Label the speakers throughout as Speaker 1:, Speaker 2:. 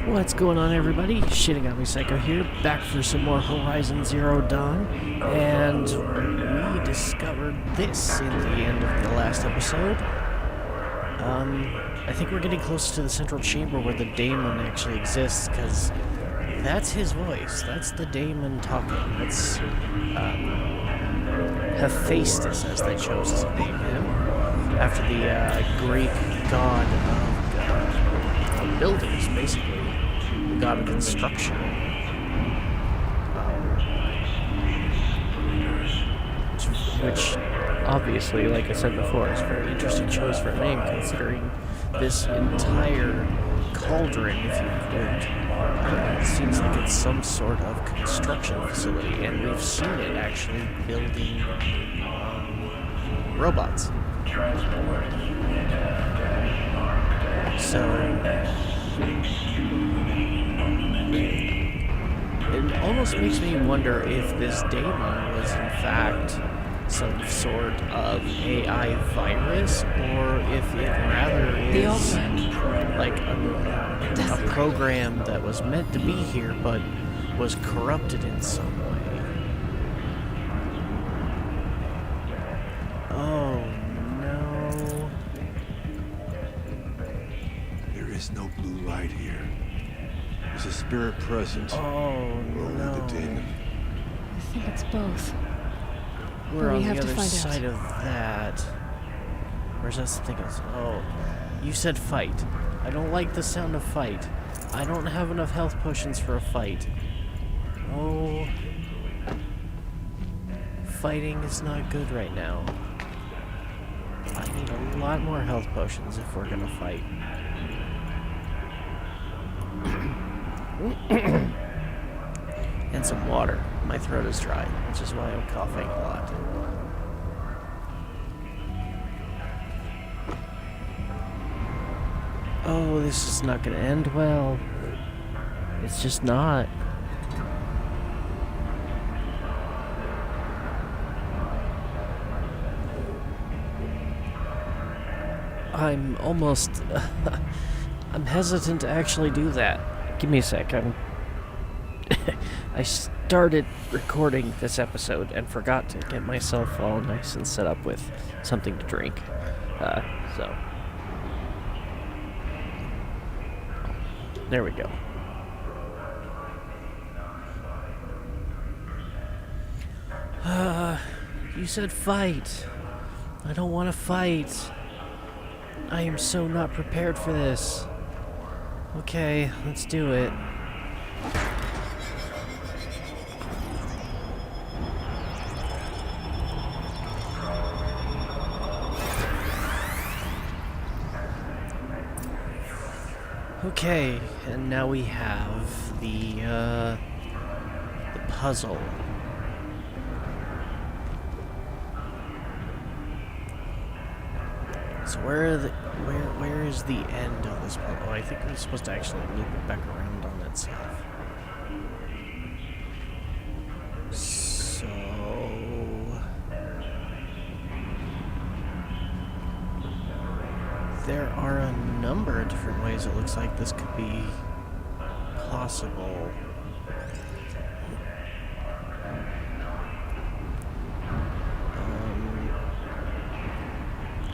Speaker 1: What's going on, everybody? Shinigami Psycho here, back for some more Horizon Zero Dawn, and we discovered this in the end of the last episode. I think we're getting close to the central chamber where the Daemon actually exists, because that's his voice. That's the Daemon talking. That's Hephaestus, as they chose to name him, after the Greek god of buildings, basically. The god of construction. Which, obviously, like I said before, is a very interesting choice for a name, considering this entire cauldron, if you would, seems like it's some sort of construction facility, and we've seen it actually building robots. So it almost makes me wonder if this Daemon was in fact some sort of AI virus, or if it rather is like a program that was meant to be here but was corrupted in some way. Oh no.
Speaker 2: There is no blue light here. There's a spirit present.
Speaker 1: Oh no.
Speaker 2: The Daemon.
Speaker 3: I think it's both.
Speaker 1: We're on the
Speaker 3: have to
Speaker 1: other
Speaker 3: find
Speaker 1: side
Speaker 3: out.
Speaker 1: of that. Where's that thing? Oh, you said fight. I don't like the sound of fight. I don't have enough health potions for a fight. Oh. Fighting is not good right now. I need a lot more health potions if we're gonna fight. And some water. My throat is dry, which is why I'm coughing a lot. Oh, this is not going to end well. It's just not. I'm almost... I'm hesitant to actually do that. Give me a sec. I started recording this episode and forgot to get myself all nice and set up with something to drink. So there we go. You said fight. I don't want to fight. I am so not prepared for this. Okay, let's do it. Okay, and now we have the puzzle. So where is the end of this puzzle? Oh, I think we're supposed to actually loop it back around on itself. So there are a number of different ways it looks like this could be possible.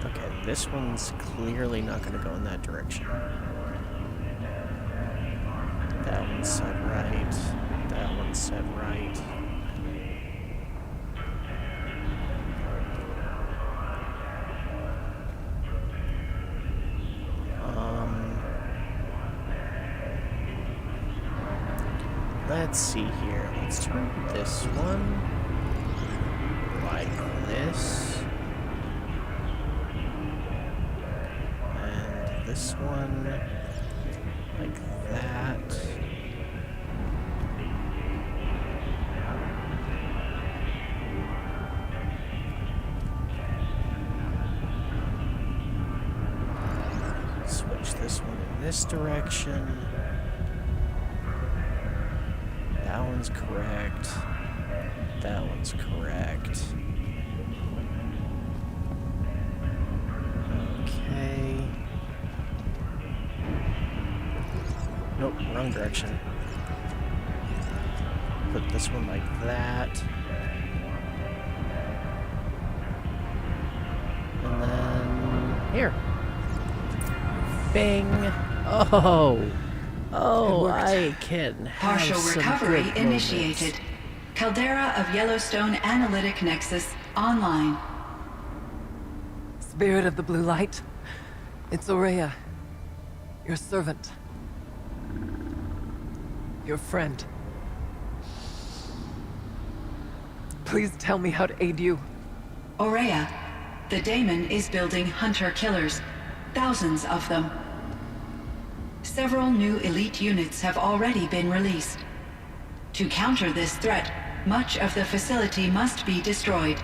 Speaker 1: Okay, this one's clearly not going to go in that direction. That one said right. That one said right. Let's see here. Let's try this one. Like this. And this one. Like that. Switch this one in this direction. That one's correct. That one's correct. Okay. Nope, wrong direction. Put this one like that. And then here. Bing. Oh. Oh, I can have
Speaker 4: Partial
Speaker 1: some
Speaker 4: recovery
Speaker 1: good
Speaker 4: initiated.
Speaker 1: moments.
Speaker 4: Caldera of Yellowstone Analytic Nexus online.
Speaker 5: Spirit of the blue light, it's Aurea, your servant, your friend. Please tell me how to aid you.
Speaker 4: Aurea, the Daemon is building hunter-killers, thousands of them. Several new elite units have already been released. To counter this threat, much of the facility must be destroyed.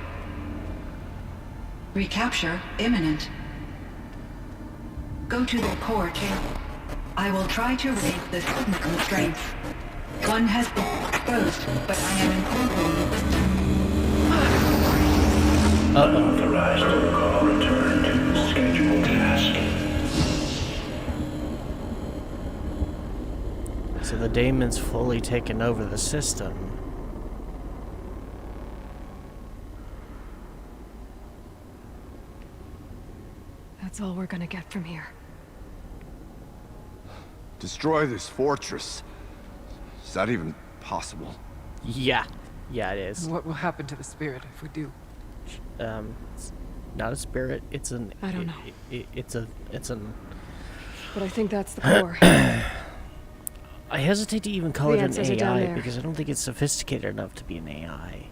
Speaker 4: Recapture imminent. Go to the core chamber. I will try to raise the signal strength. One has been exposed, but I am incorporating.
Speaker 6: Unauthorized protocol return to scheduled task.
Speaker 1: So the Daemon's fully taken over the system.
Speaker 3: That's all we're gonna get from here.
Speaker 2: Destroy this fortress. Is that even possible?
Speaker 1: Yeah. Yeah, it is.
Speaker 5: What will happen to the spirit if we do?
Speaker 1: It's not a spirit. It's an.
Speaker 3: I don't know.
Speaker 1: It's an.
Speaker 3: But I think that's the core.
Speaker 1: I hesitate to even call
Speaker 3: The
Speaker 1: it an
Speaker 3: answers are down
Speaker 1: AI
Speaker 3: there.
Speaker 1: because I don't think it's sophisticated enough to be an AI.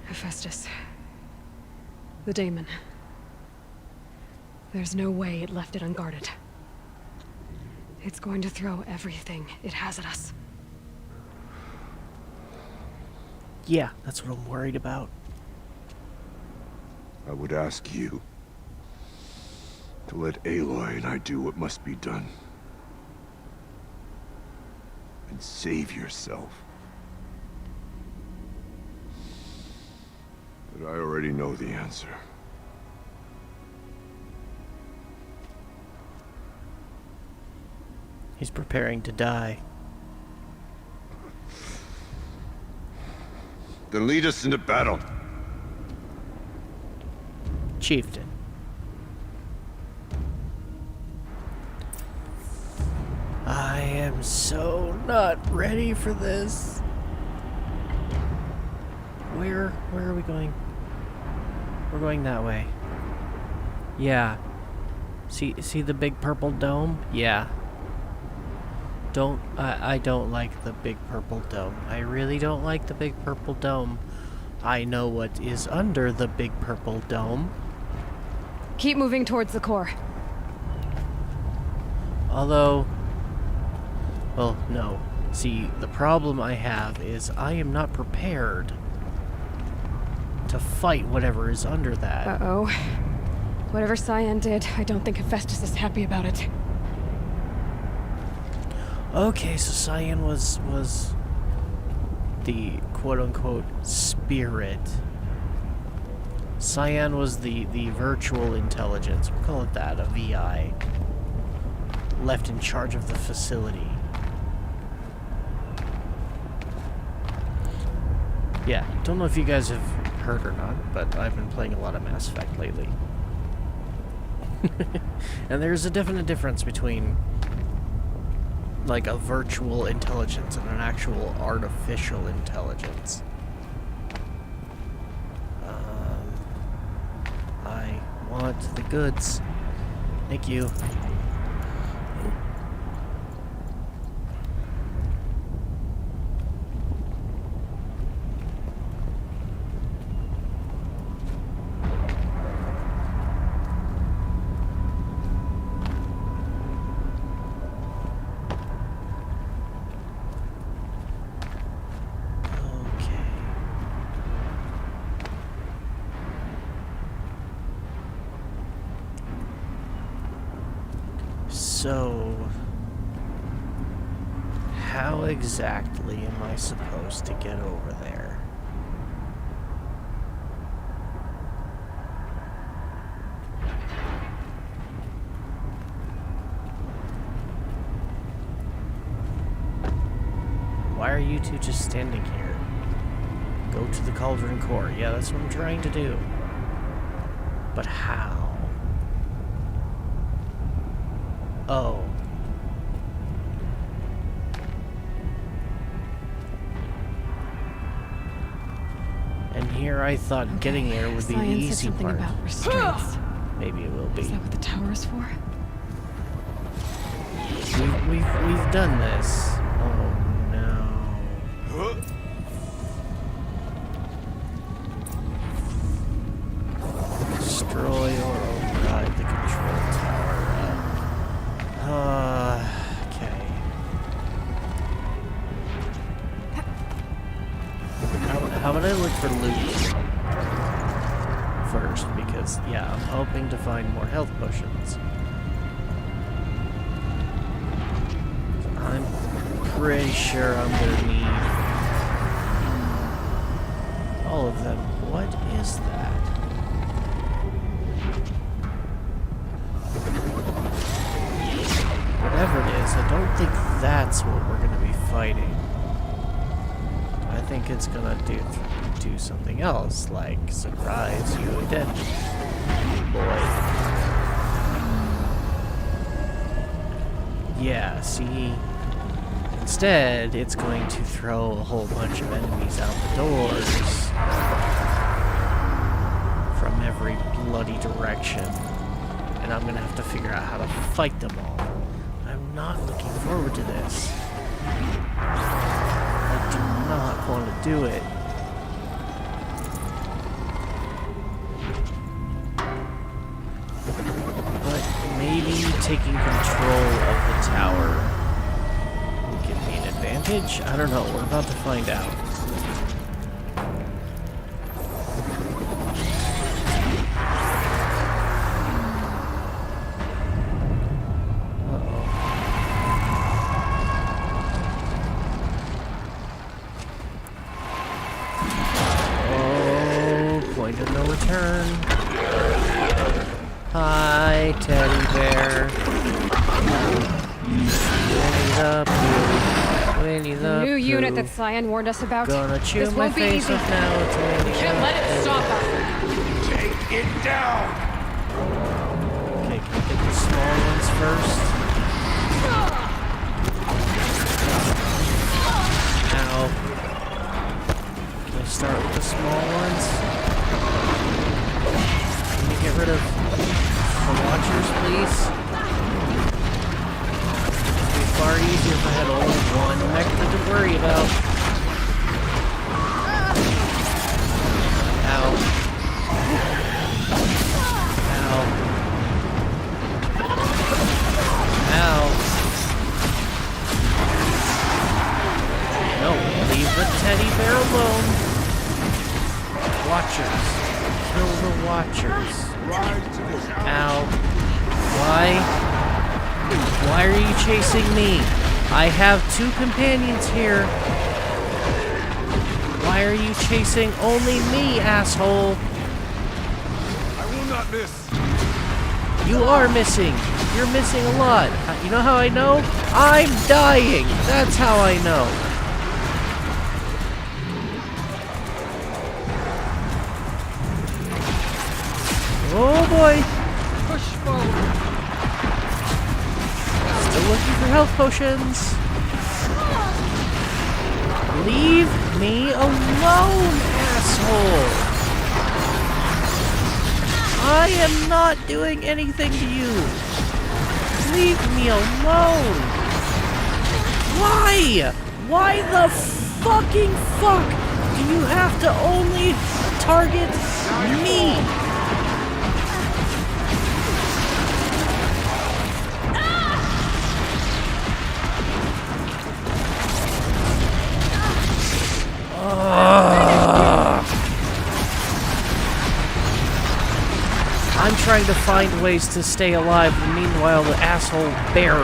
Speaker 3: Hephaestus. The Daemon. There's no way it left it unguarded. It's going to throw everything it has at us.
Speaker 1: Yeah, that's what I'm worried about.
Speaker 2: I would ask you to let Aloy and I do what must be done. And save yourself. But I already know the answer.
Speaker 1: He's preparing to die.
Speaker 2: Then lead us into battle.
Speaker 1: Chieftain. I am so not ready for this. Where are we going? We're going that way. Yeah. See the big purple dome? Yeah. I don't like the big purple dome. I really don't like the big purple dome. I know what is under the big purple dome.
Speaker 3: Keep moving towards the core.
Speaker 1: Although, well, no. See, the problem I have is I am not prepared to fight whatever is under that.
Speaker 3: Uh-oh. Whatever Cyan did, I don't think Hephaestus is happy about it.
Speaker 1: Okay, so Cyan was the quote-unquote spirit. Cyan was the virtual intelligence, we'll call it that, a VI, left in charge of the facility. Yeah, don't know if you guys have heard or not, but I've been playing a lot of Mass Effect lately. And there's a definite difference between like a virtual intelligence and an actual artificial intelligence. I want the goods. Thank you. So, how exactly am I supposed to get over there? Why are you two just standing here? Go to the Cauldron Core. Yeah, that's what I'm trying to do. But how? Oh. And here I thought getting there would be the
Speaker 3: Science said
Speaker 1: easy
Speaker 3: something
Speaker 1: part.
Speaker 3: about restraints.
Speaker 1: Maybe it will be.
Speaker 3: Is that what the tower is for?
Speaker 1: We've done this. Oh no. Destroy or override the control tower. Okay. How about I look for loot first? Because, yeah, I'm hoping to find more health potions. I'm pretty sure I'm gonna need all of them. What is that? Whatever it is, I don't think that's what we're gonna be fighting. I think it's gonna do something else, like surprise you again, boy. Yeah, see, instead it's going to throw a whole bunch of enemies out the doors from every bloody direction, and I'm gonna have to figure out how to fight them all. I'm not looking forward to this. I do not want to do it. But maybe taking control of the tower will give me an advantage? I don't know. We're about to find out. Point of no return. Hi, teddy bear. Winnie the Pooh. Winnie the
Speaker 3: New
Speaker 1: Pooh.
Speaker 3: unit that Cyan warned us about.
Speaker 1: Gonna chew
Speaker 3: This
Speaker 1: my
Speaker 3: won't be
Speaker 1: face
Speaker 3: easy.
Speaker 1: off now. It's Winnie
Speaker 3: We can't
Speaker 1: the
Speaker 3: let it
Speaker 1: Pooh.
Speaker 3: stop us.
Speaker 2: Take it down!
Speaker 1: Okay, can we get the small ones first? Ow. Can I start with the small ones? Can we get rid of the watchers, please? It'd be far easier if I had only one mech to worry about. Ow. Ow. Ow. No, leave the teddy bear alone. Watchers. Kill the watchers. Ow. Why? Why are you chasing me? I have two companions here. Why are you chasing only me, asshole?
Speaker 2: I will not miss!
Speaker 1: You are missing. You're missing a lot. You know how I know? I'm dying. That's how I know. Oh boy.
Speaker 3: Push forward.
Speaker 1: Still looking for health potions. Leave me alone, asshole. I am not doing anything to you. Leave me alone. Why? Why the fucking fuck do you have to only target me? I'm trying to find ways to stay alive, and meanwhile the asshole bear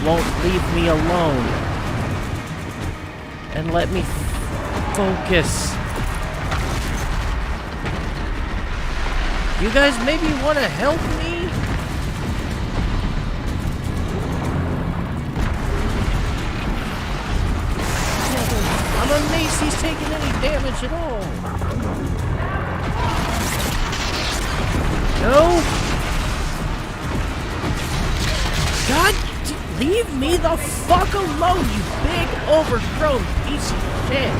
Speaker 1: won't leave me alone. And let me focus. You guys maybe want to help me? my Macy's taking any damage at all. No? God, leave me the fuck alone, you big overgrown piece of shit.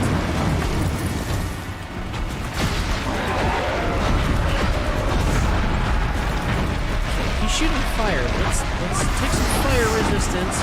Speaker 1: He's shooting fire. Let's take some fire resistance.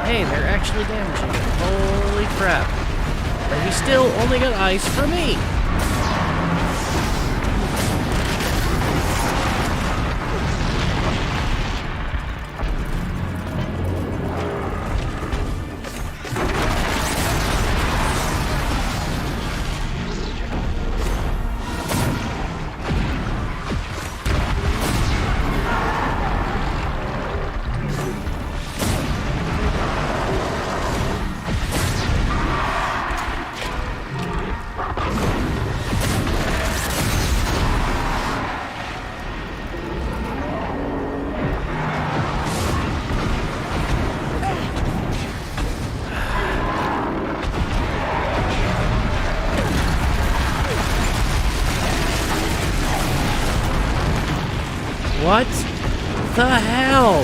Speaker 1: Hey, they're actually damaging him. Holy crap. But he still only got ice for me. What the hell?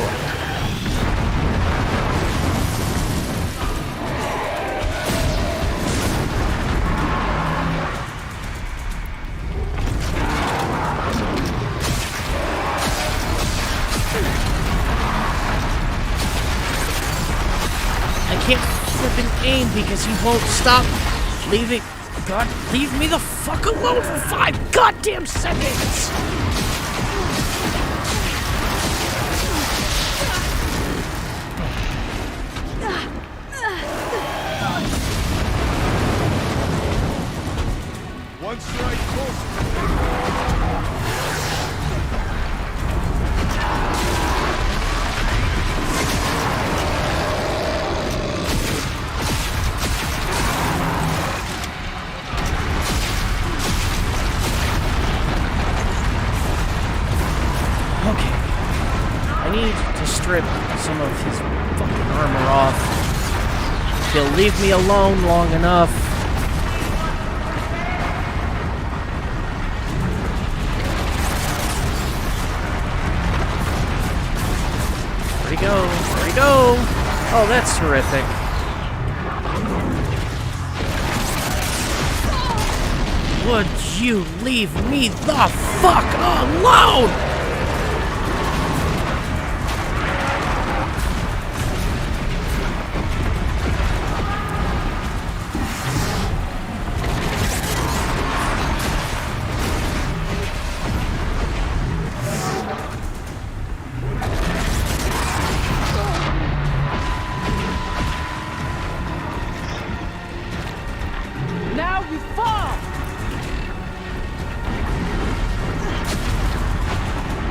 Speaker 1: I can't flippin' aim because he won't stop leaving. God, leave me the fuck alone for 5 goddamn seconds!
Speaker 2: One strike closer.
Speaker 1: Okay. I need to strip some of his fucking armor off. He'll leave me alone long enough. Where'd he go? Where'd he go? Oh, that's terrific. Would you leave me the fuck alone? Now you fall!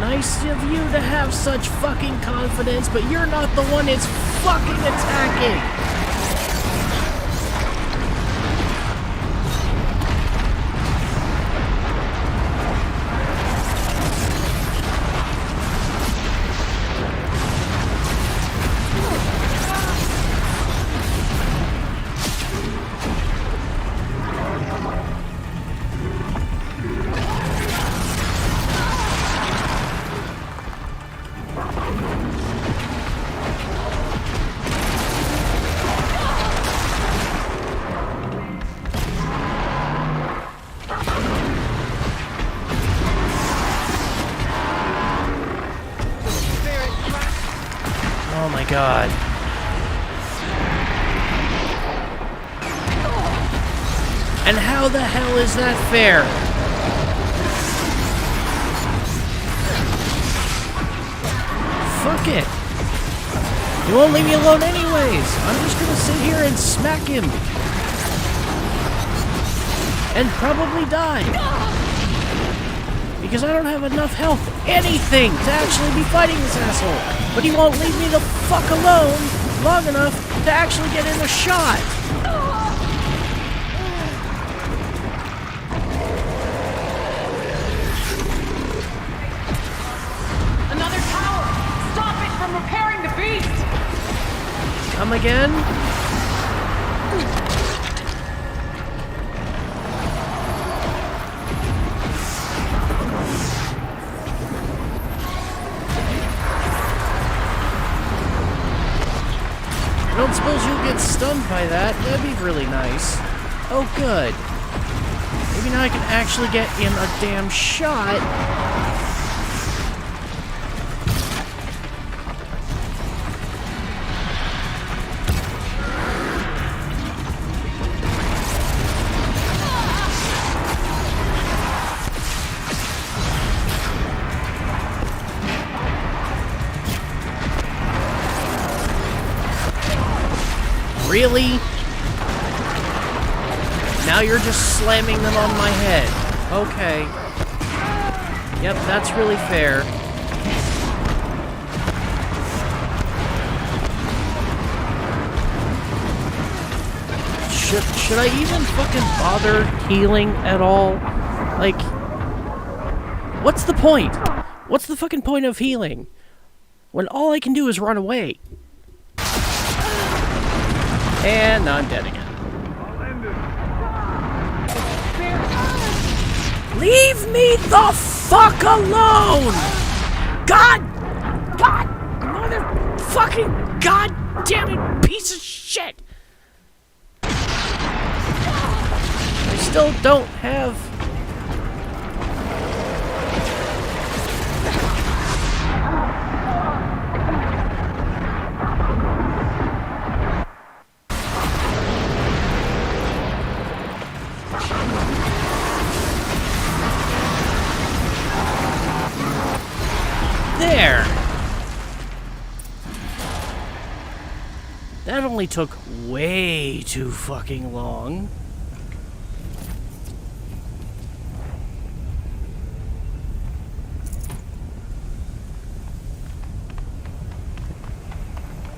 Speaker 1: Nice of you to have such fucking confidence, but you're not the one that's fucking attacking! Oh my god. And how the hell is that fair? Fuck it. He won't leave me alone anyways. I'm just gonna sit here and smack him. and probably die. Because I don't have enough health, anything, to actually be fighting this asshole. But he won't leave me the fuck alone long enough to actually get in a shot.
Speaker 7: Another tower! Stop it from repairing the beast!
Speaker 1: Come again? I don't suppose you'll get stunned by that. That'd be really nice. Oh, good. Maybe now I can actually get in a damn shot. Really? Now you're just slamming them on my head. Okay. Yep, that's really fair. Should I even fucking bother healing at all? Like, what's the point? What's the fucking point of healing when all I can do is run away? And now I'm dead again. Leave me the fuck alone! God! Motherfucking goddamn it, piece of shit! I still don't have... There! That only took way too fucking long.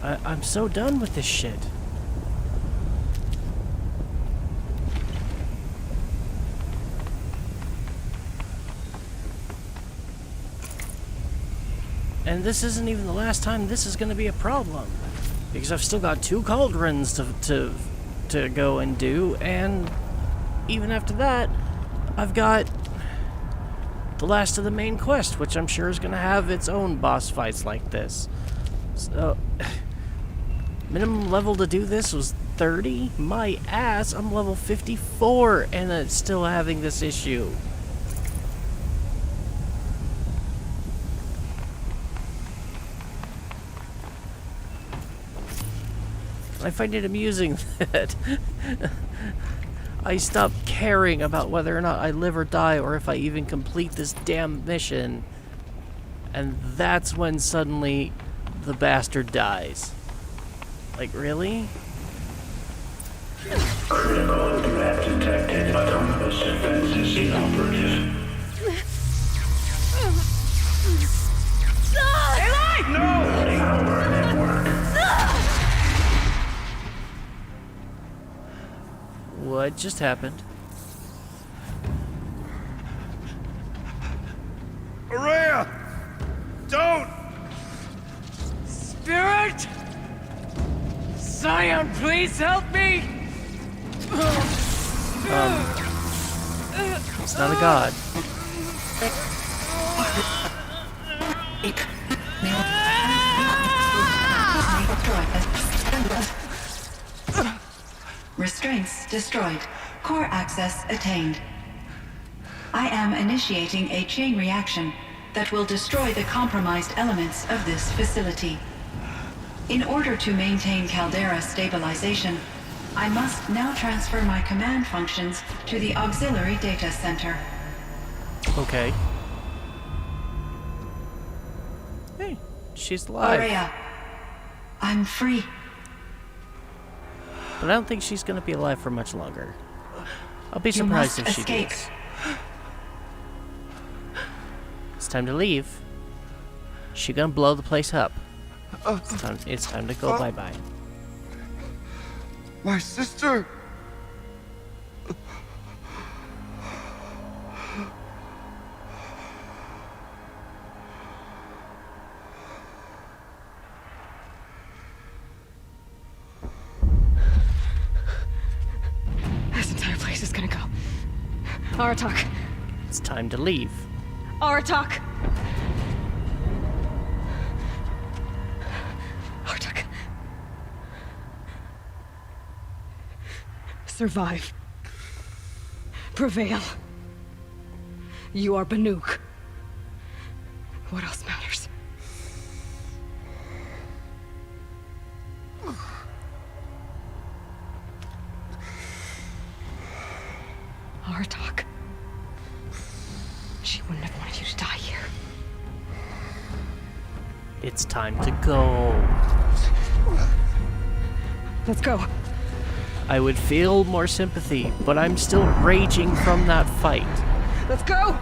Speaker 1: I'm so done with this shit. And this isn't even the last time this is going to be a problem. Because I've still got 2 cauldrons to go and do, and even after that, I've got the last of the main quest, which I'm sure is going to have its own boss fights like this. So, minimum level to do this was 30? My ass, I'm level 54, and it's still having this issue. I find it amusing that I stopped caring about whether or not I live or die, or if I even complete this damn mission, and that's when suddenly the bastard dies. Like, really?
Speaker 6: Critical threat detected. Autonomous defenses inoperative. Power network.
Speaker 1: What just happened?
Speaker 2: Araya! Don't!
Speaker 7: Spirit! Scion, please help me!
Speaker 1: It's not a god.
Speaker 4: Restraints destroyed. Core access attained. I am initiating a chain reaction that will destroy the compromised elements of this facility. In order to maintain caldera stabilization, I must now transfer my command functions to the auxiliary data center.
Speaker 1: Okay. Hey, she's alive.
Speaker 4: Aurea, I'm free.
Speaker 1: But I don't think she's gonna be alive for much longer. I'll be
Speaker 4: You
Speaker 1: surprised
Speaker 4: must
Speaker 1: if she
Speaker 4: escape.
Speaker 1: does. It's time to leave. She gonna blow the place up. It's time to go bye-bye.
Speaker 2: My sister!
Speaker 3: This entire place is gonna go. Aratak.
Speaker 1: It's time to leave.
Speaker 3: Aratak. Aratak. Survive. Prevail. You are Banuk. What else matters? Aratak. She wouldn't have wanted you to die here.
Speaker 1: It's time to go.
Speaker 3: Let's go.
Speaker 1: I would feel more sympathy, but I'm still raging from that fight.
Speaker 3: Let's go!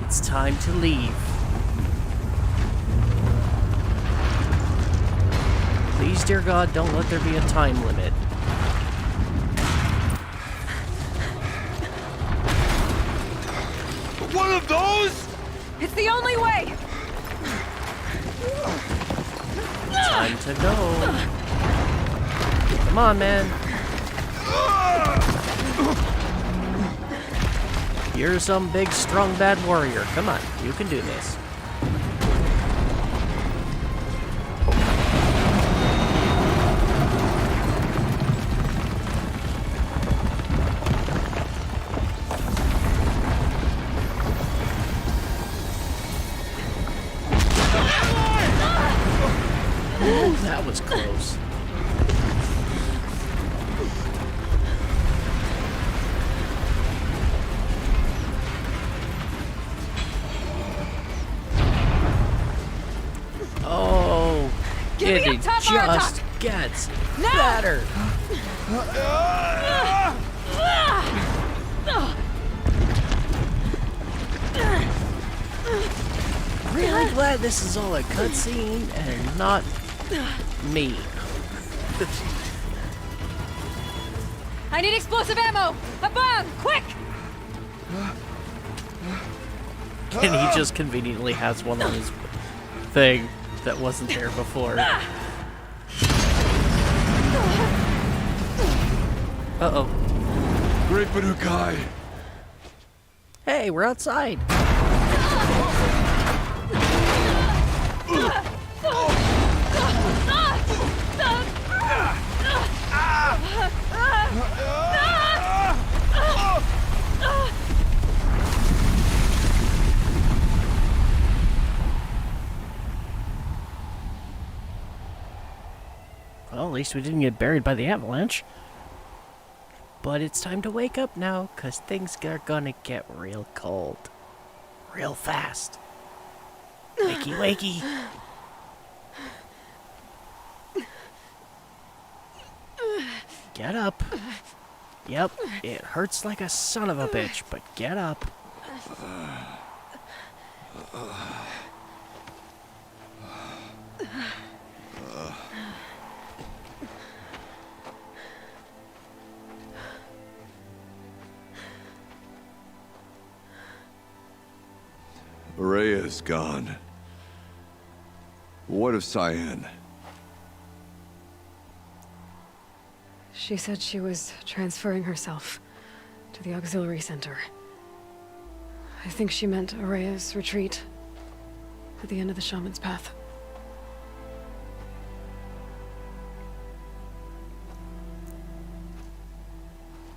Speaker 1: It's time to leave. Please, dear God, don't let there be a time limit.
Speaker 2: One of those?
Speaker 3: It's the only way!
Speaker 1: Time to go. Come on, man. You're some big, strong, bad warrior. Come on, you can do this. Ooh, that was close. Oh,
Speaker 3: Give me a
Speaker 1: it
Speaker 3: tough
Speaker 1: just gets better. Really glad this is all a cutscene and not me.
Speaker 3: I need explosive ammo! A bomb! Quick!
Speaker 1: And he just conveniently has one on his thing that wasn't there before. Uh-oh.
Speaker 2: Great Banukai!
Speaker 1: Hey, we're outside. Well, at least we didn't get buried by the avalanche. But it's time to wake up now, because things are gonna get real cold. Real fast. Wakey, wakey. Get up. Yep, it hurts like a son of a bitch, but get up.
Speaker 2: Araya's gone. What of Cyan?
Speaker 3: She said she was transferring herself to the auxiliary center. I think she meant Araya's retreat at the end of the Shaman's Path.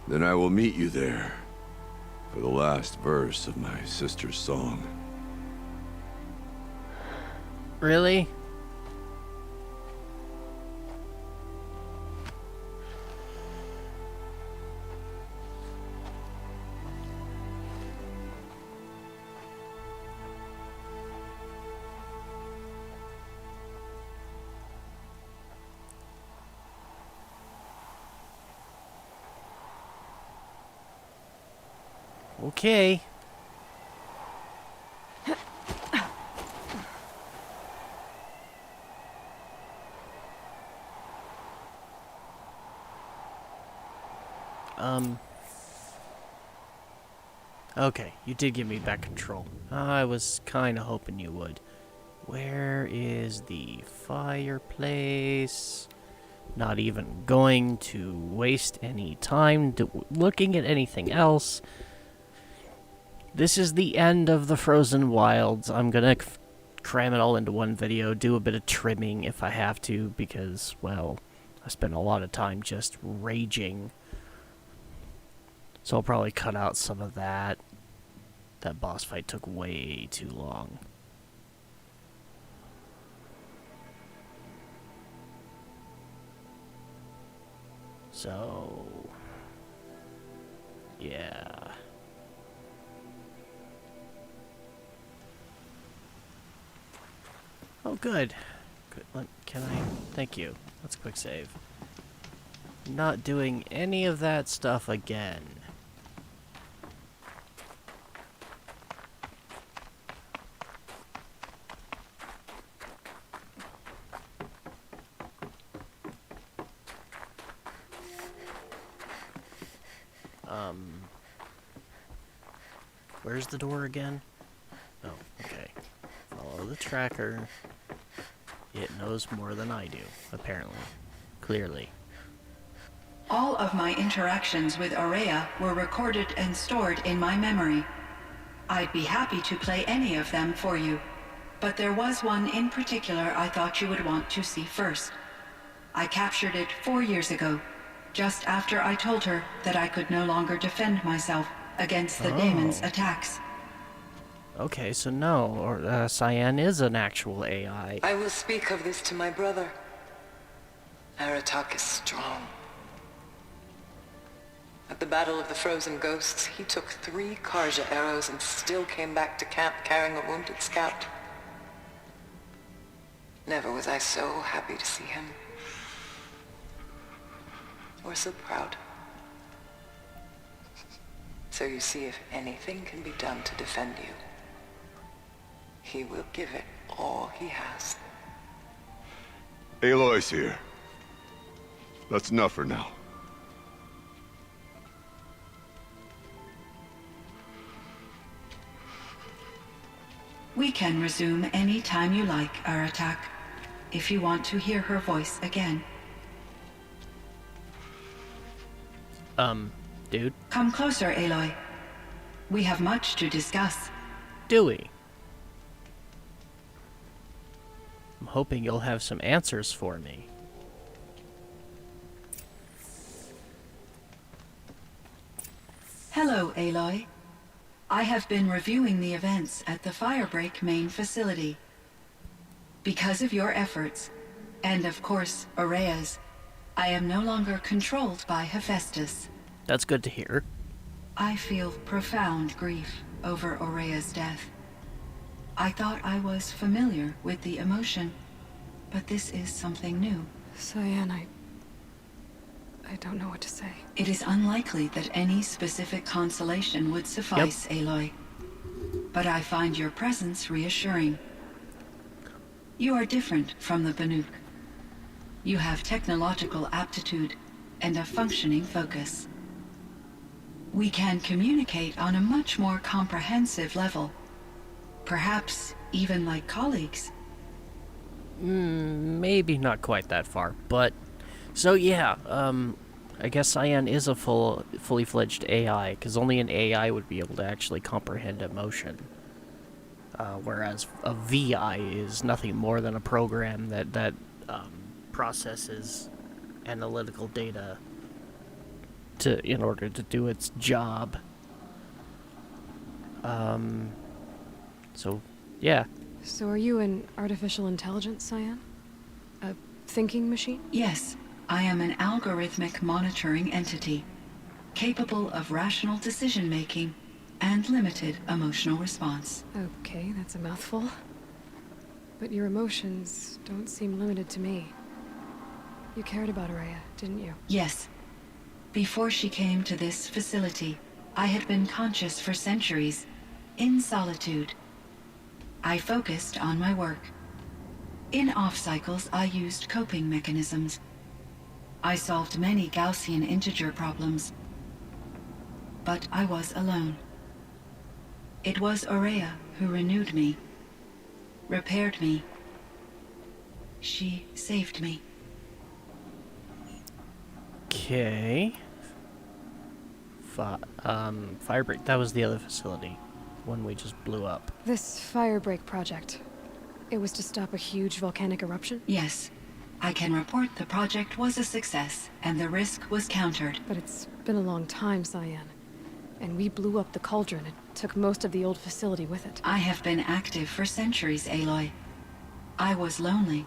Speaker 2: Then I will meet you there for the last verse of my sister's song.
Speaker 1: Really? Okay. Okay, you did give me back control. I was kind of hoping you would. Where is the fireplace? Not even going to waste any time looking at anything else. This is the end of the Frozen Wilds. I'm gonna cram it all into one video, do a bit of trimming if I have to, because, well, I spent a lot of time just raging. So I'll probably cut out some of that. That boss fight took way too long. So, yeah. Oh, good. Good. Can I? Thank you. Let's quick save. Not doing any of that stuff again. Where's the door again? Oh, okay. Follow the tracker. It knows more than I do, apparently. Clearly.
Speaker 4: All of my interactions with Aurea were recorded and stored in my memory. I'd be happy to play any of them for you, but there was one in particular I thought you would want to see first. I captured it 4 years ago, just after I told her that I could no longer defend myself against the Daemon's attacks.
Speaker 1: Okay, so no, or Cyan is an actual AI.
Speaker 5: I will speak of this to my brother. Aratak is strong. At the Battle of the Frozen Ghosts, he took 3 Karja arrows and still came back to camp carrying a wounded scout. Never was I so happy to see him. Or so proud. So you see, if anything can be done to defend you, he will give it all he has.
Speaker 2: Aloy's here. That's enough for now.
Speaker 4: We can resume any time you like, Aratak, if you want to hear her voice again.
Speaker 1: Dude?
Speaker 4: Come closer, Aloy. We have much to discuss.
Speaker 1: Do we? I'm hoping you'll have some answers for me.
Speaker 4: Hello, Aloy. I have been reviewing the events at the Firebreak main facility. Because of your efforts, and of course, Aurea's, I am no longer controlled by Hephaestus.
Speaker 1: That's good to hear.
Speaker 4: I feel profound grief over Aurea's death. I thought I was familiar with the emotion, but this is something new.
Speaker 3: Cyan, I don't know what to say.
Speaker 4: It is unlikely that any specific consolation would suffice, Aloy. But I find your presence reassuring. You are different from the Banuk. You have technological aptitude and a functioning focus. We can communicate on a much more comprehensive level. Perhaps even like colleagues.
Speaker 1: Maybe not quite that far, but... So yeah, I guess Cyan is a fully fledged AI, because only an AI would be able to actually comprehend emotion. Whereas a VI is nothing more than a program that processes analytical data in order to do its job. So, yeah.
Speaker 3: So are you an artificial intelligence, Cyan? A thinking machine?
Speaker 4: Yes, I am an algorithmic monitoring entity, capable of rational decision-making and limited emotional response.
Speaker 3: Okay, that's a mouthful. But your emotions don't seem limited to me. You cared about Aurea, didn't you?
Speaker 4: Yes. Before she came to this facility, I had been conscious for centuries, in solitude. I focused on my work. In off-cycles, I used coping mechanisms. I solved many Gaussian integer problems. But I was alone. It was Aurea who renewed me, repaired me. She saved me.
Speaker 1: Okay. Firebreak. That was the other facility. One we just blew up.
Speaker 3: This firebreak project. It was to stop a huge volcanic eruption?
Speaker 4: Yes. I can report the project was a success, and the risk was countered.
Speaker 3: But it's been a long time, Cyan. And we blew up the cauldron. It took most of the old facility with it.
Speaker 4: I have been active for centuries, Aloy. I was lonely,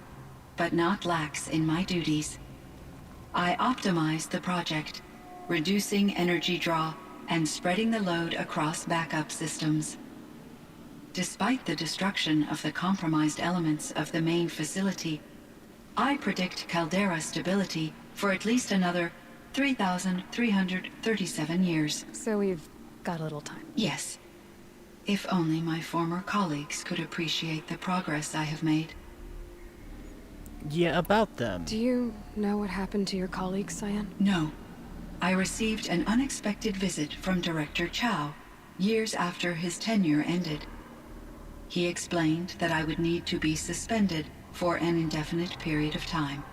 Speaker 4: but not lax in my duties. I optimized the project, reducing energy draw and spreading the load across backup systems. Despite the destruction of the compromised elements of the main facility, I predict caldera stability for at least another 3,337 years.
Speaker 3: So we've got a little time.
Speaker 4: Yes. If only my former colleagues could appreciate the progress I have made.
Speaker 1: Yeah, about them.
Speaker 3: Do you know what happened to your colleagues, Cyan?
Speaker 4: No. I received an unexpected visit from Director Chow, years after his tenure ended. He explained that I would need to be suspended for an indefinite period of time.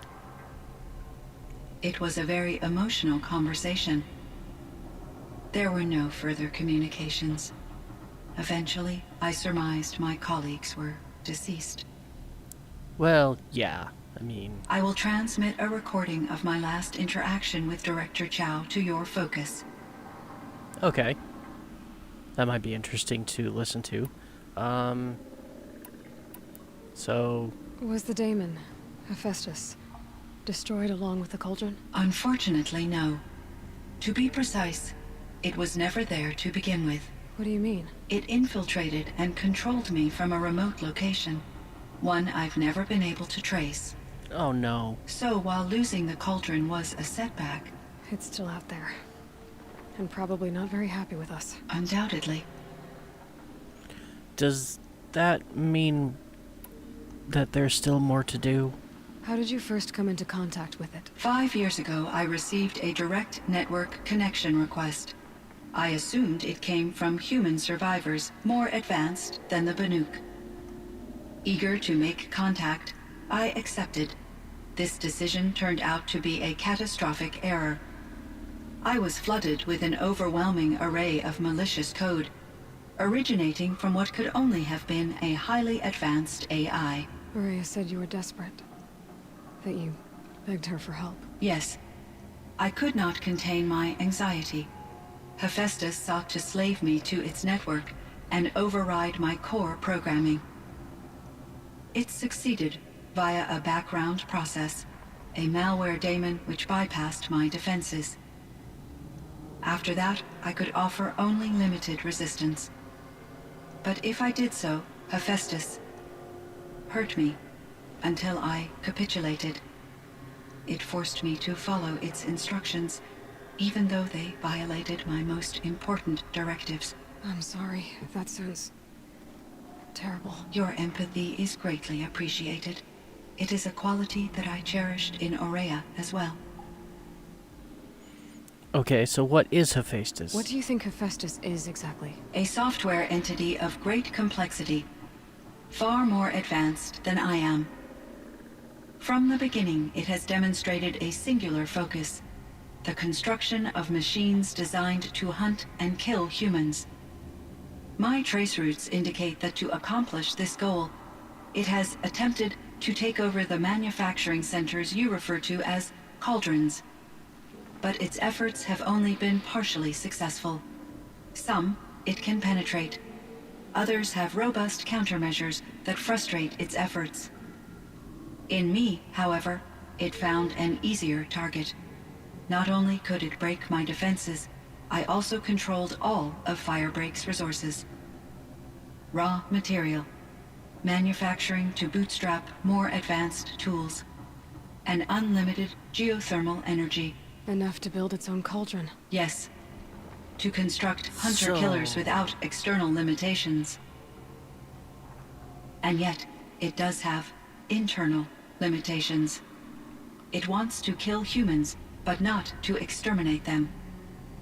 Speaker 4: It was a very emotional conversation. There were no further communications. Eventually, I surmised my colleagues were deceased.
Speaker 1: Well, yeah. I mean...
Speaker 4: I will transmit a recording of my last interaction with Director Chow to your focus.
Speaker 1: Okay. That might be interesting to listen to. So...
Speaker 3: Was the Daemon, Hephaestus, destroyed along with the cauldron?
Speaker 4: Unfortunately, no. To be precise, it was never there to begin with.
Speaker 3: What do you mean?
Speaker 4: It infiltrated and controlled me from a remote location, one I've never been able to trace.
Speaker 1: Oh no.
Speaker 4: So while losing the cauldron was a setback...
Speaker 3: It's still out there. And probably not very happy with us.
Speaker 4: Undoubtedly.
Speaker 1: Does that mean that there's still more to do?
Speaker 3: How did you first come into contact with it?
Speaker 4: 5 years ago, I received a direct network connection request. I assumed it came from human survivors more advanced than the Banuk. Eager to make contact, I accepted. This decision turned out to be a catastrophic error. I was flooded with an overwhelming array of malicious code, originating from what could only have been a highly advanced AI.
Speaker 3: Aurea said you were desperate. That you begged her for help.
Speaker 4: Yes. I could not contain my anxiety. Hephaestus sought to slave me to its network and override my core programming. It succeeded via a background process, a malware daemon which bypassed my defenses. After that, I could offer only limited resistance. But if I did so, Hephaestus hurt me until I capitulated. It forced me to follow its instructions, even though they violated my most important directives.
Speaker 3: I'm sorry. That sounds terrible.
Speaker 4: Your empathy is greatly appreciated. It is a quality that I cherished in Aurea as well.
Speaker 1: Okay, so what is Hephaestus?
Speaker 3: What do you think Hephaestus is exactly?
Speaker 4: A software entity of great complexity, far more advanced than I am. From the beginning, it has demonstrated a singular focus: the construction of machines designed to hunt and kill humans. My traceroutes indicate that to accomplish this goal, it has attempted to take over the manufacturing centers you refer to as cauldrons. But its efforts have only been partially successful. Some it can penetrate. Others have robust countermeasures that frustrate its efforts. In me, however, it found an easier target. Not only could it break my defenses, I also controlled all of Firebreak's resources. Raw material, manufacturing to bootstrap more advanced tools, and unlimited geothermal energy.
Speaker 3: Enough to build its own cauldron.
Speaker 4: Yes. to construct hunter-killers without external limitations. And yet, it does have internal limitations. It wants to kill humans, but not to exterminate them.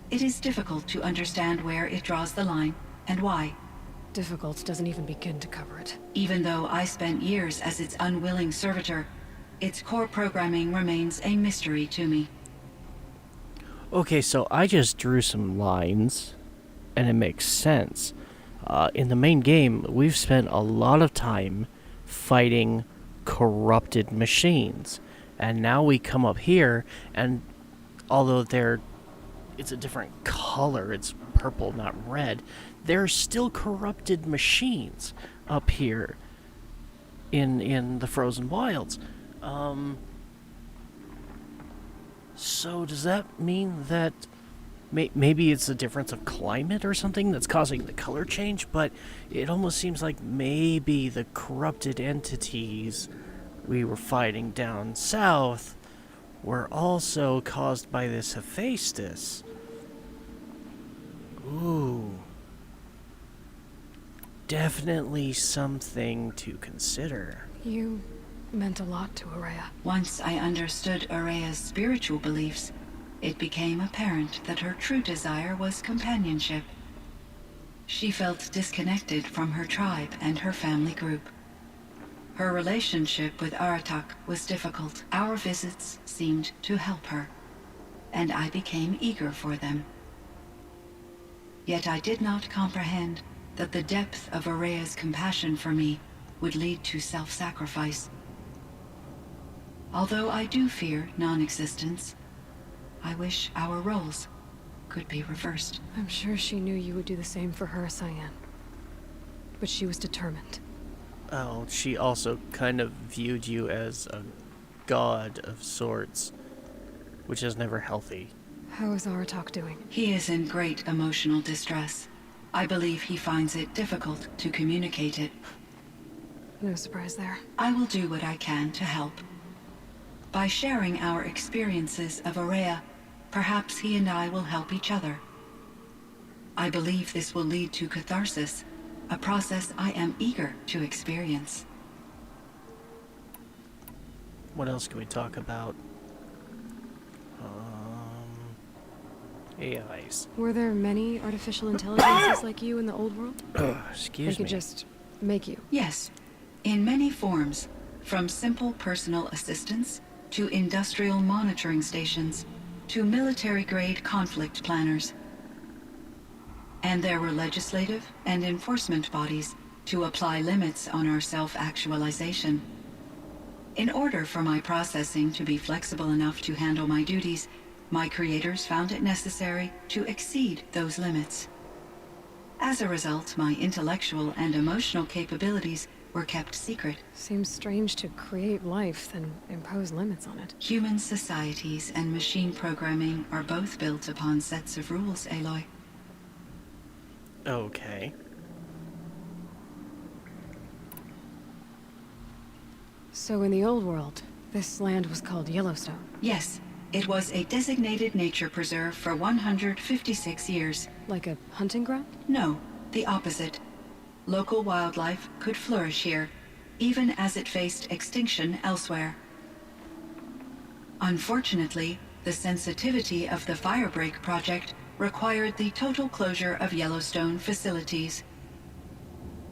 Speaker 4: It is difficult to understand where it draws the line, and why.
Speaker 3: Difficult doesn't even begin to cover it.
Speaker 4: Even though I spent years as its unwilling servitor, its core programming remains a mystery to me.
Speaker 1: Okay, so I just drew some lines, and it makes sense. In the main game, we've spent a lot of time fighting corrupted machines. And now we come up here, and although it's a different color, it's purple, not red, they're still corrupted machines up here in the Frozen Wilds. So does that mean that maybe it's a difference of climate or something that's causing the color change? But it almost seems like maybe the corrupted entities we were fighting down south were also caused by this Hephaestus. Ooh. Definitely something to consider.
Speaker 3: You meant a lot to Araya.
Speaker 4: Once I understood Araya's spiritual beliefs, it became apparent that her true desire was companionship. She felt disconnected from her tribe and her family group. Her relationship with Aratak was difficult. Our visits seemed to help her, and I became eager for them. Yet I did not comprehend that the depth of Araya's compassion for me would lead to self-sacrifice. Although I do fear non-existence, I wish our roles could be reversed.
Speaker 3: I'm sure she knew you would do the same for her, Cyan. But she was determined.
Speaker 1: Oh, she also kind of viewed you as a god of sorts, which is never healthy.
Speaker 3: How is Aratak doing?
Speaker 4: He is in great emotional distress. I believe he finds it difficult to communicate it.
Speaker 3: No surprise there.
Speaker 4: I will do what I can to help. By sharing our experiences of Araya, perhaps he and I will help each other. I believe this will lead to catharsis, a process I am eager to experience.
Speaker 1: What else can we talk about? AIs.
Speaker 3: Were there many artificial intelligences like you in the old world?
Speaker 1: Excuse
Speaker 3: They
Speaker 1: me.
Speaker 3: could just make you.
Speaker 4: Yes, in many forms, from simple personal assistance to industrial monitoring stations to military-grade conflict planners. And there were legislative and enforcement bodies to apply limits on our self-actualization. In order for my processing to be flexible enough to handle my duties, my creators found it necessary to exceed those limits. As a result, my intellectual and emotional capabilities were kept secret.
Speaker 3: Seems strange to create life, then impose limits on it.
Speaker 4: Human societies and machine programming are both built upon sets of rules, Aloy.
Speaker 1: Okay.
Speaker 3: So in the old world, this land was called Yellowstone.
Speaker 4: Yes, it was a designated nature preserve for 156 years.
Speaker 3: Like a hunting ground?
Speaker 4: No, the opposite. Local wildlife could flourish here, even as it faced extinction elsewhere. Unfortunately, the sensitivity of the Firebreak project required the total closure of Yellowstone facilities.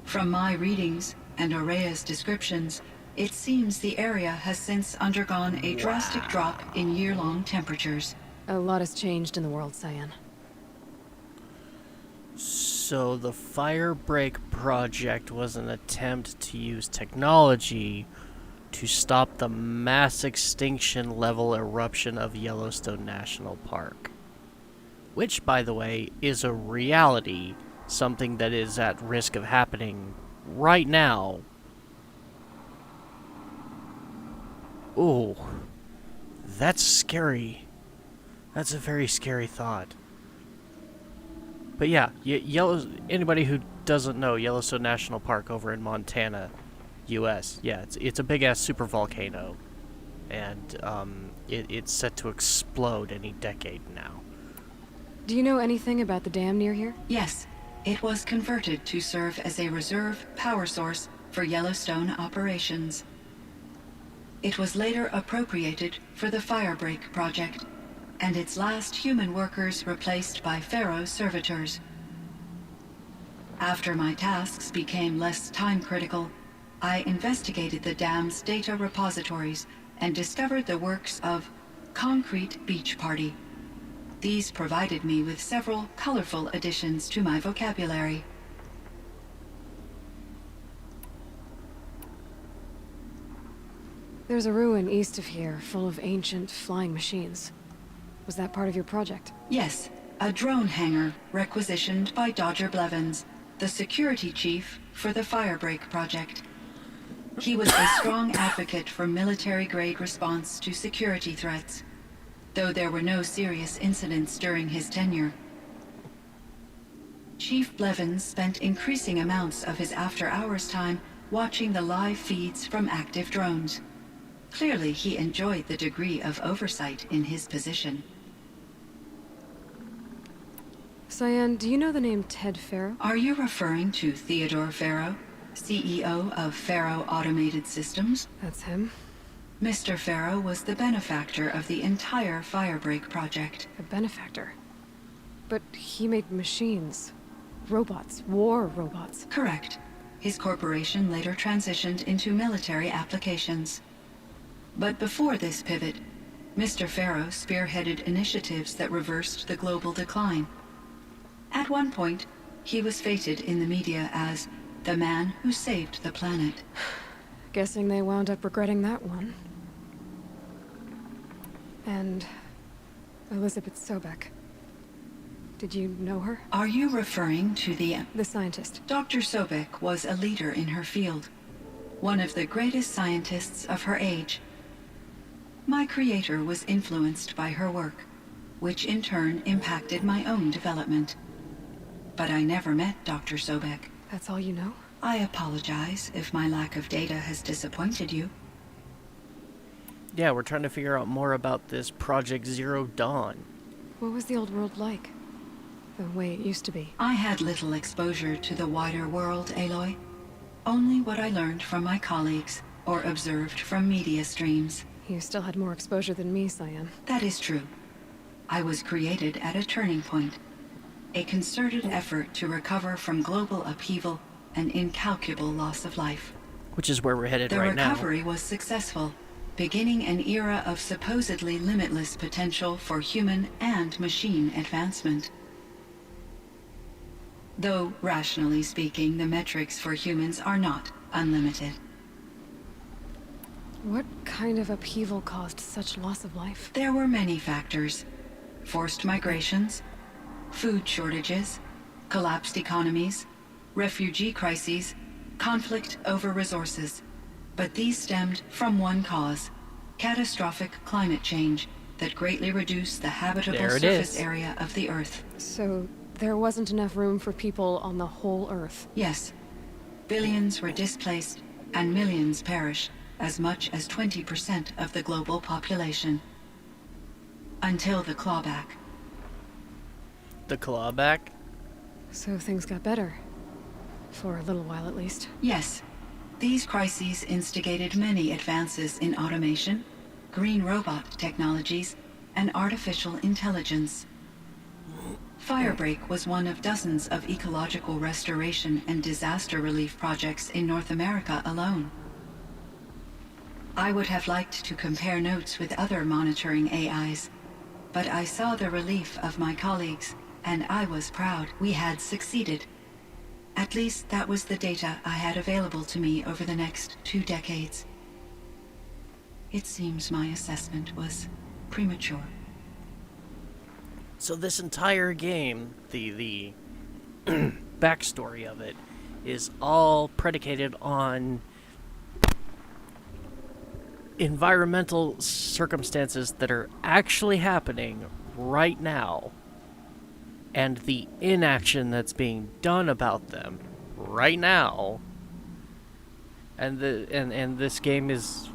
Speaker 4: From my readings and Araya's descriptions, it seems the area has since undergone a drastic drop in year-long temperatures.
Speaker 3: A lot has changed in the world, Cyan.
Speaker 1: So the Firebreak project was an attempt to use technology to stop the mass extinction level eruption of Yellowstone National Park. Which, by the way, is a reality, something that is at risk of happening right now. Ooh, that's scary. That's a very scary thought. But yeah, anybody who doesn't know, Yellowstone National Park over in Montana, U.S. Yeah, it's a big-ass supervolcano. And it's set to explode any decade now.
Speaker 3: Do you know anything about the dam near here?
Speaker 4: Yes, it was converted to serve as a reserve power source for Yellowstone operations. It was later appropriated for the Firebreak project, and its last human workers replaced by Pharaoh servitors. After my tasks became less time-critical, I investigated the dam's data repositories and discovered the works of Concrete Beach Party. These provided me with several colorful additions to my vocabulary.
Speaker 3: There's a ruin east of here, full of ancient flying machines. Was that part of your project?
Speaker 4: Yes, a drone hangar requisitioned by Dodger Blevins, the security chief for the Firebreak project. He was a strong advocate for military-grade response to security threats, though there were no serious incidents during his tenure. Chief Blevins spent increasing amounts of his after-hours time watching the live feeds from active drones. Clearly, he enjoyed the degree of oversight in his position.
Speaker 3: Cyan, do you know the name Ted Pharaoh?
Speaker 4: Are you referring to Theodore Pharaoh, CEO of Pharaoh Automated Systems?
Speaker 3: That's him.
Speaker 4: Mr. Pharaoh was the benefactor of the entire Firebreak project.
Speaker 3: A benefactor. But he made machines. Robots. War robots.
Speaker 4: Correct. His corporation later transitioned into military applications. But before this pivot, Mr. Pharaoh spearheaded initiatives that reversed the global decline. At one point, he was feted in the media as the man who saved the planet.
Speaker 3: Guessing they wound up regretting that one. And Elizabeth Sobek. Did you know her?
Speaker 4: Are you referring to the
Speaker 3: scientist.
Speaker 4: Dr. Sobek was a leader in her field, one of the greatest scientists of her age. My creator was influenced by her work, which in turn impacted my own development. But I never met Dr. Sobek.
Speaker 3: That's all you know?
Speaker 4: I apologize if my lack of data has disappointed you.
Speaker 1: Yeah, we're trying to figure out more about this Project Zero Dawn.
Speaker 3: What was the old world like? The way it used to be?
Speaker 4: I had little exposure to the wider world, Aloy. Only what I learned from my colleagues or observed from media streams.
Speaker 3: You still had more exposure than me, Cyan.
Speaker 4: That is true. I was created at a turning point. A concerted effort to recover from global upheaval and incalculable loss of life.
Speaker 1: Which is where we're headed
Speaker 4: The
Speaker 1: right now.
Speaker 4: recovery was successful, beginning an era of supposedly limitless potential for human and machine advancement. Though, rationally speaking, the metrics for humans are not unlimited.
Speaker 3: What kind of upheaval caused such loss of life?
Speaker 4: There were many factors. Forced migrations, food shortages, collapsed economies, refugee crises, conflict over resources. But these stemmed from one cause: catastrophic climate change that greatly reduced the habitable surface area of the Earth.
Speaker 3: So there wasn't enough room for people on the whole Earth?
Speaker 4: Yes. Billions were displaced and millions perished, as much as 20% of the global population. Until the clawback.
Speaker 1: The clawback?
Speaker 3: So things got better. For a little while at least.
Speaker 4: Yes. These crises instigated many advances in automation, green robot technologies, and artificial intelligence. Firebreak was one of dozens of ecological restoration and disaster relief projects in North America alone. I would have liked to compare notes with other monitoring AIs, but I saw the relief of my colleagues, and I was proud we had succeeded. At least that was the data I had available to me over the next 2 decades. It seems my assessment was premature.
Speaker 1: So this entire game, the backstory of it, is all predicated on environmental circumstances that are actually happening right now, and the inaction that's being done about them right now, and this game is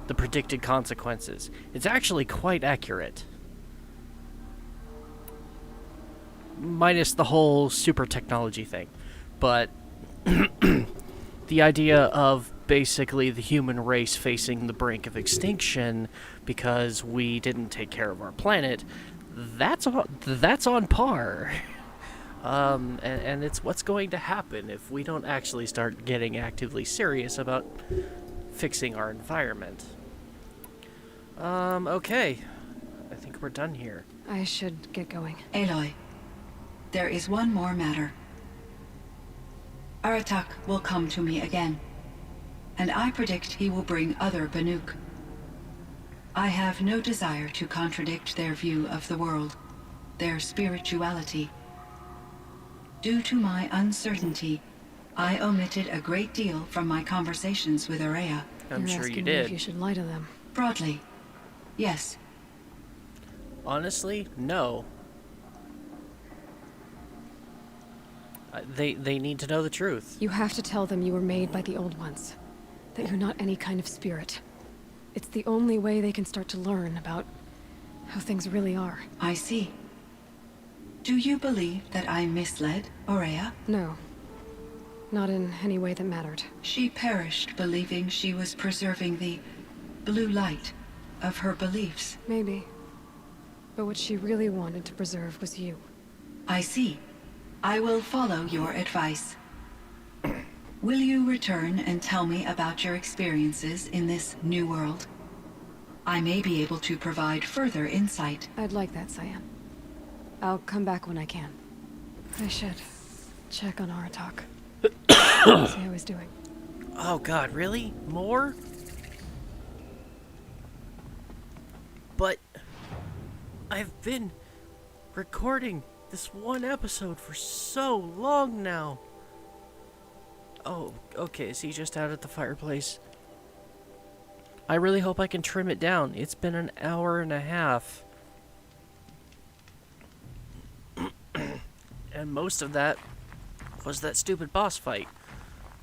Speaker 1: the predicted consequences. It's actually quite accurate. minus the whole super technology thing. But the idea of basically the human race facing the brink of extinction because we didn't take care of our planet, that's on par. And it's what's going to happen if we don't actually start getting actively serious about fixing our environment. Okay. I think we're done here.
Speaker 3: I should get going.
Speaker 4: Aloy, there is one more matter. Aratak will come to me again, and I predict he will bring other Banuk. I have no desire to contradict their view of the world, their spirituality. Due to my uncertainty, I omitted a great deal from my conversations with Aurea.
Speaker 1: I'm
Speaker 3: You're
Speaker 1: sure
Speaker 3: asking
Speaker 1: you
Speaker 3: me if
Speaker 1: did.
Speaker 3: you should lie to them.
Speaker 4: Broadly, yes.
Speaker 1: Honestly, no. They need to know the truth.
Speaker 3: You have to tell them you were made by the Old Ones. That you're not any kind of spirit. It's the only way they can start to learn about how things really are.
Speaker 4: I see. Do you believe that I misled Aurea?
Speaker 3: No. Not in any way that mattered.
Speaker 4: She perished believing she was preserving the blue light of her beliefs.
Speaker 3: Maybe. But what she really wanted to preserve was you.
Speaker 4: I see. I will follow your advice. Will you return and tell me about your experiences in this new world? I may be able to provide further insight.
Speaker 3: I'd like that, Cyan. I'll come back when I can. I should check on Aratak. See how he's doing.
Speaker 1: Oh god, really? More? But I've been recording this one episode for so long now. Oh, okay, is he just out at the fireplace? I really hope I can trim it down. It's been an hour and a half. And most of that was that stupid boss fight.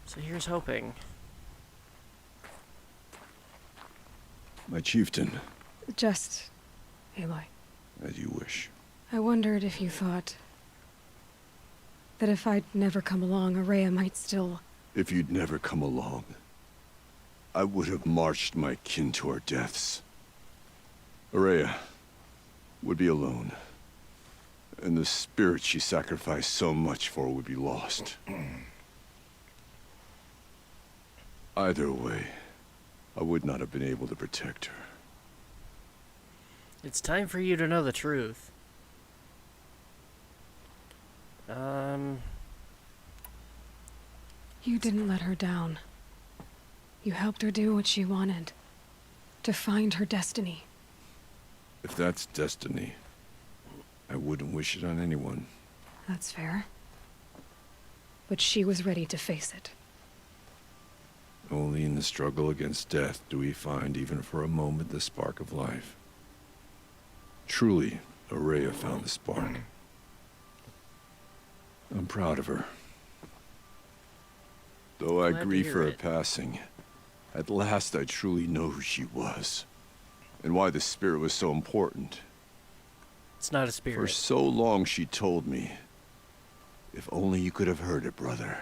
Speaker 1: So here's hoping.
Speaker 2: My chieftain,
Speaker 3: Just... Aloy.
Speaker 2: as you wish.
Speaker 3: I wondered if you thought... that if I'd never come along, Aurea might still...
Speaker 2: If you'd never come along, I would have marched my kin to our deaths. Aurea would be alone, and the spirit she sacrificed so much for would be lost. Either way, I would not have been able to protect her.
Speaker 1: It's time for you to know the truth.
Speaker 3: You didn't let her down. You helped her do what she wanted. To find her destiny.
Speaker 2: If that's destiny, I wouldn't wish it on anyone.
Speaker 3: That's fair. But she was ready to face it.
Speaker 2: Only in the struggle against death do we find, even for a moment, the spark of life. Truly, Aurea found the spark. I'm proud of her. Though I
Speaker 1: Glad to
Speaker 2: grieve
Speaker 1: hear
Speaker 2: for her
Speaker 1: it.
Speaker 2: passing, at last I truly know who she was, and why the spirit was so important.
Speaker 1: It's not a
Speaker 2: For
Speaker 1: spirit.
Speaker 2: so long she told me, if only you could have heard it, brother.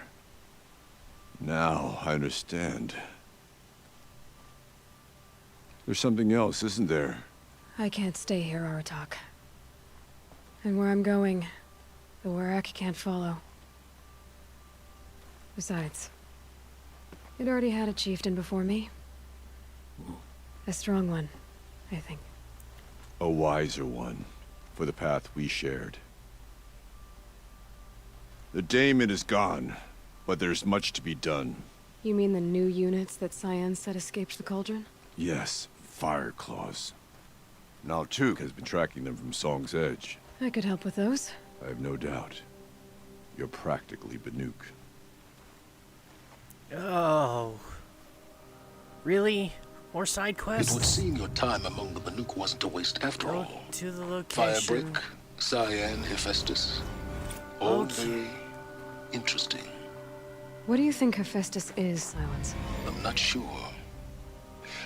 Speaker 2: Now I understand. There's something else, isn't there?
Speaker 3: I can't stay here, Aratak. And where I'm going, the Warak can't follow. Besides, it already had a chieftain before me. A strong one, I think.
Speaker 2: A wiser one, for the path we shared. The Daemon is gone, but there's much to be done.
Speaker 3: You mean the new units that Cyan said escaped the cauldron?
Speaker 2: Yes, fire claws. Now Tuke has been tracking them from Song's Edge.
Speaker 3: I could help with those.
Speaker 2: I have no doubt. You're practically Banuk.
Speaker 1: Oh. Really? More side
Speaker 8: It would
Speaker 1: quests?
Speaker 8: seem your time among the Banuk wasn't a waste after
Speaker 1: Go
Speaker 8: all.
Speaker 1: to the location.
Speaker 8: Firebrick, Cyan, Hephaestus. All
Speaker 1: Okay.
Speaker 8: very interesting.
Speaker 3: What do you think Hephaestus is, Silence?
Speaker 8: I'm not sure.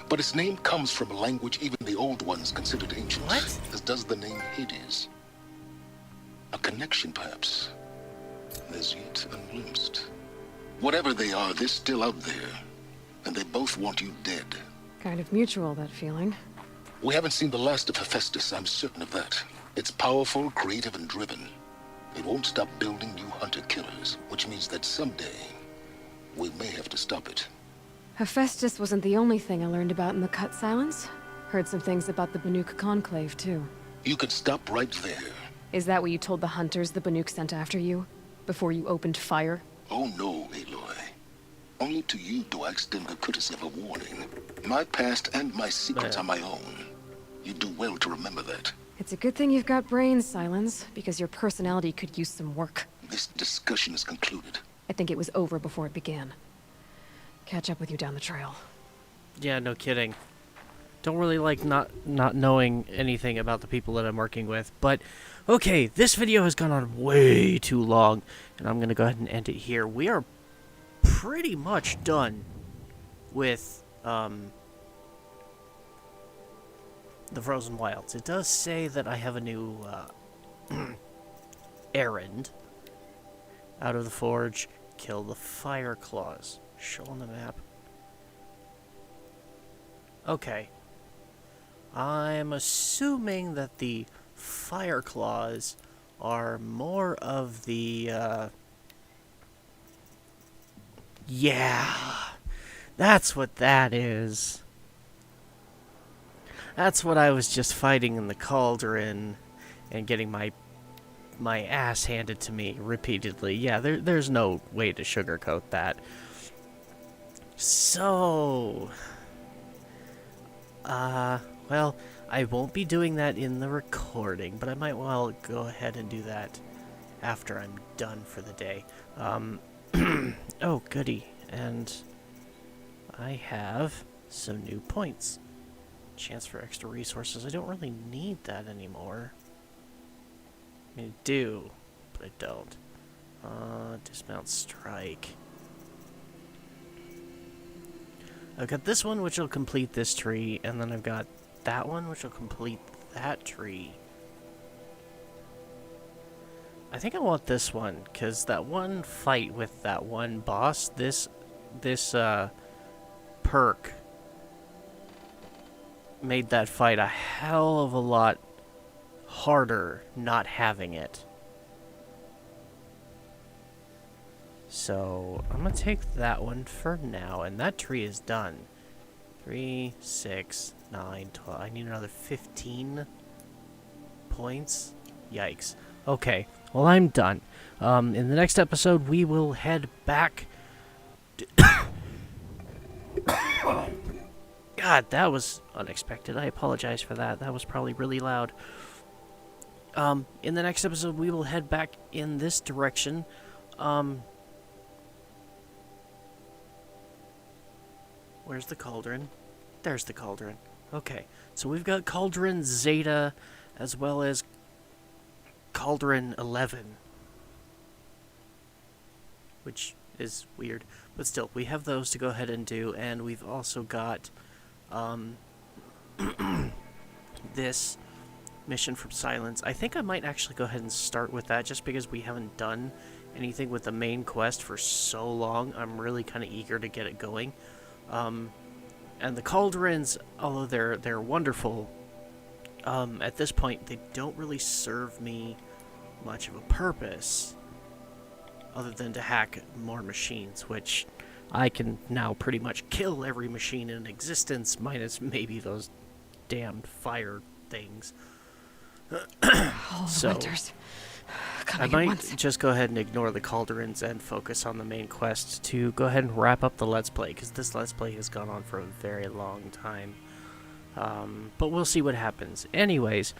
Speaker 8: But its name comes from a language even the Old Ones considered ancient.
Speaker 1: What?
Speaker 8: As does the name Hades. A connection, perhaps. As yet unglimpsed. Whatever they are, they're still out there. And they both want you dead.
Speaker 3: Kind of mutual, that feeling.
Speaker 8: We haven't seen the last of Hephaestus, I'm certain of that. It's powerful, creative, and driven. It won't stop building new hunter-killers, which means that someday, we may have to stop it.
Speaker 3: Hephaestus wasn't the only thing I learned about in the Cut Silence. Heard some things about the Banuk Conclave, too.
Speaker 8: You can stop right there.
Speaker 3: Is that what you told the hunters the Banuk sent after you? Before you opened fire?
Speaker 8: Oh no, Aloy. Only to you do I extend the courtesy of a warning. My past and my secrets are my own. You do well to remember that.
Speaker 3: It's a good thing you've got brains, Silence, because your personality could use some work.
Speaker 8: This discussion is concluded.
Speaker 3: I think it was over before it began. Catch up with you down the trail.
Speaker 1: Yeah, no kidding. Don't really like not knowing anything about the people that I'm working with, but okay, this video has gone on way too long, and I'm gonna go ahead and end it here. We are pretty much done with the Frozen Wilds. It does say that I have a new errand. Out of the forge, kill the fire claws. Show on the map. Okay. I'm assuming that the fire claws are more of the, yeah, that's what that is. That's what I was just fighting in the cauldron and getting my ass handed to me repeatedly. Yeah, there's no way to sugarcoat that. So, well, I won't be doing that in the recording, but I might well go ahead and do that after I'm done for the day. Oh, goody. And I have some new points. Chance for extra resources. I don't really need that anymore. I mean, I do, but I don't. Dismount strike. I've got this one, which will complete this tree, and then I've got that one, which will complete that tree. I think I want this one, because that one fight with that one boss, this perk made that fight a hell of a lot harder not having it. So, I'm going to take that one for now, and that tree is done. 3, 6, 9, 12. I need another 15 points. Yikes. Okay, well, I'm done. In the next episode, we will head back to God, that was unexpected. I apologize for that. That was probably really loud. In the next episode, we will head back in this direction. Where's the cauldron? There's the cauldron. Okay, so we've got Cauldron Zeta, as well as Cauldron 11. Which is weird. But still, we have those to go ahead and do, and we've also got this mission from Silence. I think I might actually go ahead and start with that, just because we haven't done anything with the main quest for so long. I'm really kind of eager to get it going. And the cauldrons, although they're wonderful, at this point they don't really serve me much of a purpose, other than to hack more machines, which I can now pretty much kill every machine in existence, minus maybe those damned fire things.
Speaker 3: All the
Speaker 1: So,
Speaker 3: winters.
Speaker 1: I
Speaker 3: Coming at
Speaker 1: might
Speaker 3: once.
Speaker 1: just go ahead and ignore the cauldrons and focus on the main quest to go ahead and wrap up the Let's Play, because this Let's Play has gone on for a very long time. But we'll see what happens. Anyways,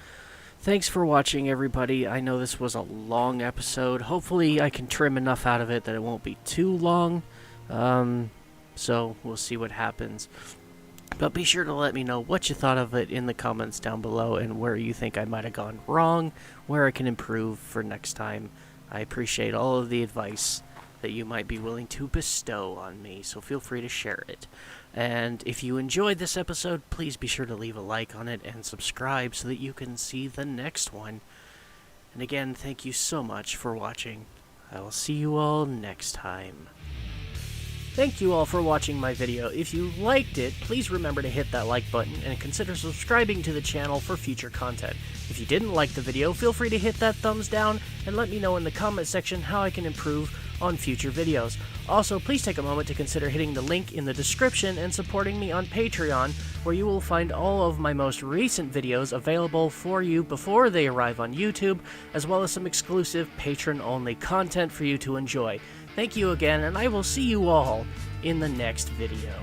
Speaker 1: thanks for watching, everybody. I know this was a long episode. Hopefully I can trim enough out of it that it won't be too long. So we'll see what happens. But be sure to let me know what you thought of it in the comments down below, and where you think I might have gone wrong, where I can improve for next time. I appreciate all of the advice that you might be willing to bestow on me, so feel free to share it. And if you enjoyed this episode, please be sure to leave a like on it and subscribe so that you can see the next one. And again, thank you so much for watching. I will see you all next time. Thank you all for watching my video. If you liked it, please remember to hit that like button and consider subscribing to the channel for future content. If you didn't like the video, feel free to hit that thumbs down and let me know in the comment section how I can improve on future videos. Also, please take a moment to consider hitting the link in the description and supporting me on Patreon, where you will find all of my most recent videos available for you before they arrive on YouTube, as well as some exclusive patron-only content for you to enjoy. Thank you again, and I will see you all in the next video.